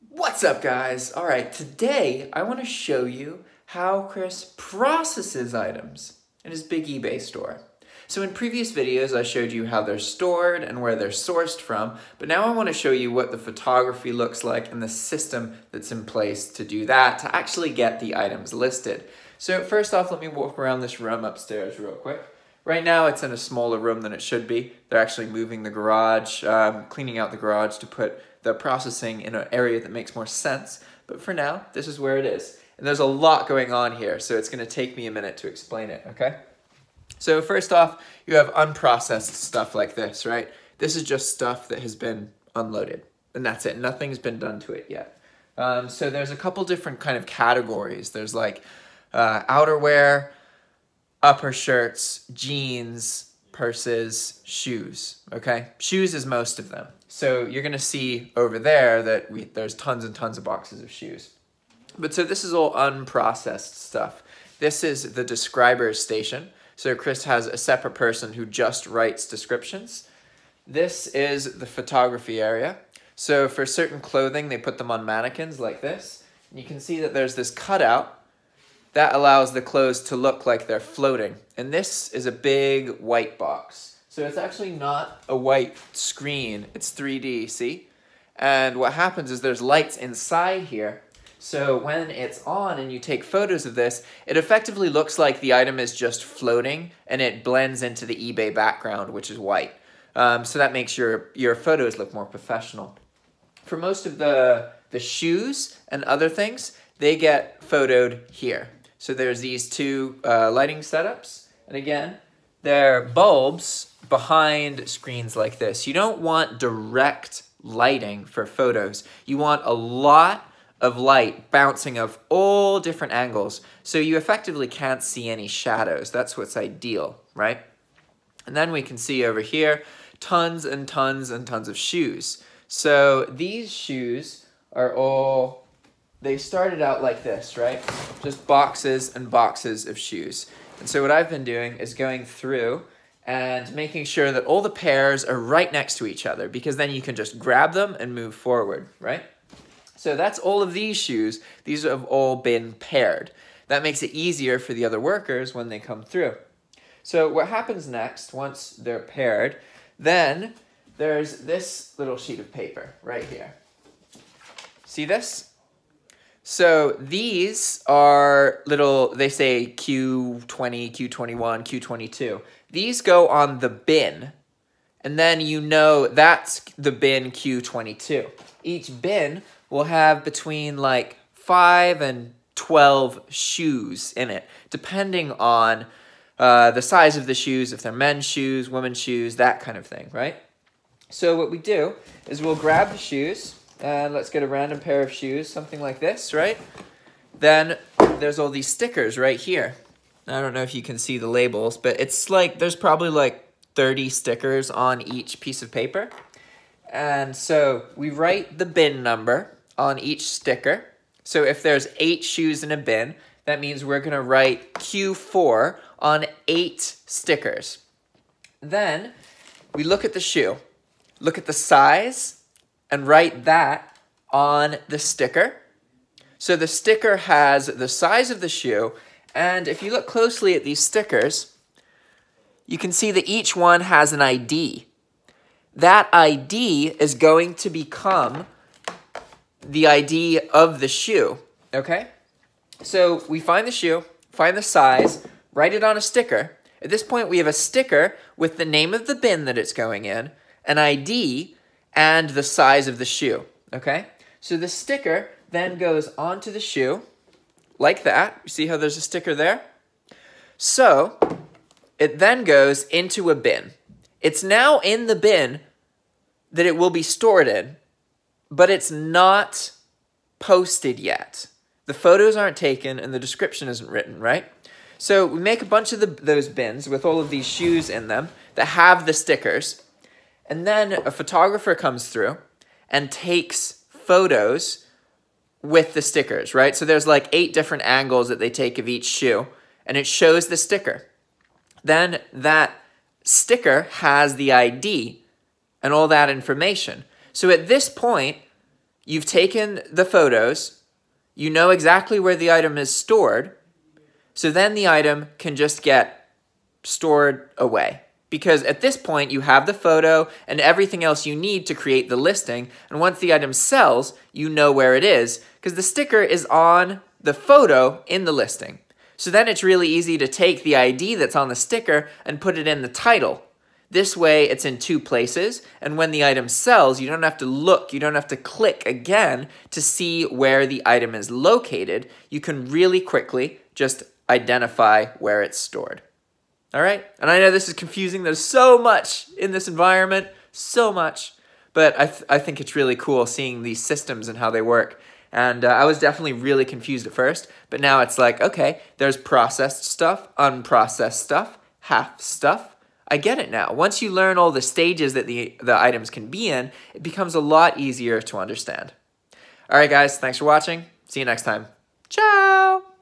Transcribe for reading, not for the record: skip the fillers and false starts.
What's up, guys? All right, today I want to show you how Chris processes items in his big eBay store. So in previous videos, I showed you how they're stored and where they're sourced from, but now I want to show you what the photography looks like and the system that's in place to do that, to actually get the items listed. So first off, let me walk around this room upstairs real quick. Right now, it's in a smaller room than it should be. They're actually moving the garage, cleaning out the garage to put the processing in an area that makes more sense. But for now, this is where it is. And there's a lot going on here, so it's going to take me a minute to explain it, okay? So first off, you have unprocessed stuff like this, right? This is just stuff that has been unloaded, and that's it. Nothing's been done to it yet. So there's a couple different kind of categories. There's like outerwear, upper shirts, jeans, purses, shoes, okay? Shoes is most of them. So you're gonna see over there that there's tons and tons of boxes of shoes. But so this is all unprocessed stuff. This is the describer's station. So Chris has a separate person who just writes descriptions. This is the photography area. So for certain clothing, they put them on mannequins like this. And you can see that there's this cutout that allows the clothes to look like they're floating. And this is a big white box. So it's actually not a white screen, it's 3D, see? And what happens is there's lights inside here. So when it's on and you take photos of this, it effectively looks like the item is just floating and it blends into the eBay background, which is white. So that makes your photos look more professional. For most of the shoes and other things, they get photoed here. So there's these two lighting setups. And again, they're bulbs behind screens like this. You don't want direct lighting for photos. You want a lot of light bouncing off all different angles. So you effectively can't see any shadows. That's what's ideal, right? And then we can see over here, tons and tons and tons of shoes. So these shoes are all, they started out like this, right? Just boxes and boxes of shoes. And so what I've been doing is going through and making sure that all the pairs are right next to each other, because then you can just grab them and move forward, right? So that's all of these shoes. These have all been paired. That makes it easier for the other workers when they come through. So what happens next, once they're paired, then there's this little sheet of paper right here. See this? So these are little, they say Q20, Q21, Q22. These go on the bin, and then you know that's the bin Q22. Each bin will have between like 5 and 12 shoes in it, depending on the size of the shoes, if they're men's shoes, women's shoes, that kind of thing, right? So what we do is we'll grab the shoes, and let's get a random pair of shoes, something like this, right? Then there's all these stickers right here. I don't know if you can see the labels, but it's like, there's probably like 30 stickers on each piece of paper. And so we write the bin number on each sticker. So if there's 8 shoes in a bin, that means we're gonna write Q4 on 8 stickers. Then we look at the shoe, look at the size, and write that on the sticker. So the sticker has the size of the shoe, and if you look closely at these stickers, you can see that each one has an ID. That ID is going to become the ID of the shoe, okay? So we find the shoe, find the size, write it on a sticker. At this point, we have a sticker with the name of the bin that it's going in, an ID, and the size of the shoe, okay? So the sticker then goes onto the shoe, like that. You see how there's a sticker there? So it then goes into a bin. It's now in the bin that it will be stored in, but it's not posted yet. The photos aren't taken and the description isn't written, right? So we make a bunch of those bins with all of these shoes in them that have the stickers, and then a photographer comes through and takes photos with the stickers, right? So there's like 8 different angles that they take of each shoe, and it shows the sticker. Then that sticker has the ID and all that information. So at this point, you've taken the photos, you know exactly where the item is stored, so then the item can just get stored away. Because at this point, you have the photo and everything else you need to create the listing, and once the item sells, you know where it is, because the sticker is on the photo in the listing. So then it's really easy to take the ID that's on the sticker and put it in the title. This way, it's in two places, and when the item sells, you don't have to look, you don't have to click again to see where the item is located. You can really quickly just identify where it's stored. All right? And I know this is confusing. There's so much in this environment, so much. But I think it's really cool seeing these systems and how they work. And I was definitely really confused at first. But now it's like, okay, there's processed stuff, unprocessed stuff, half stuff. I get it now. Once you learn all the stages that the items can be in, it becomes a lot easier to understand. All right, guys, thanks for watching. See you next time. Ciao!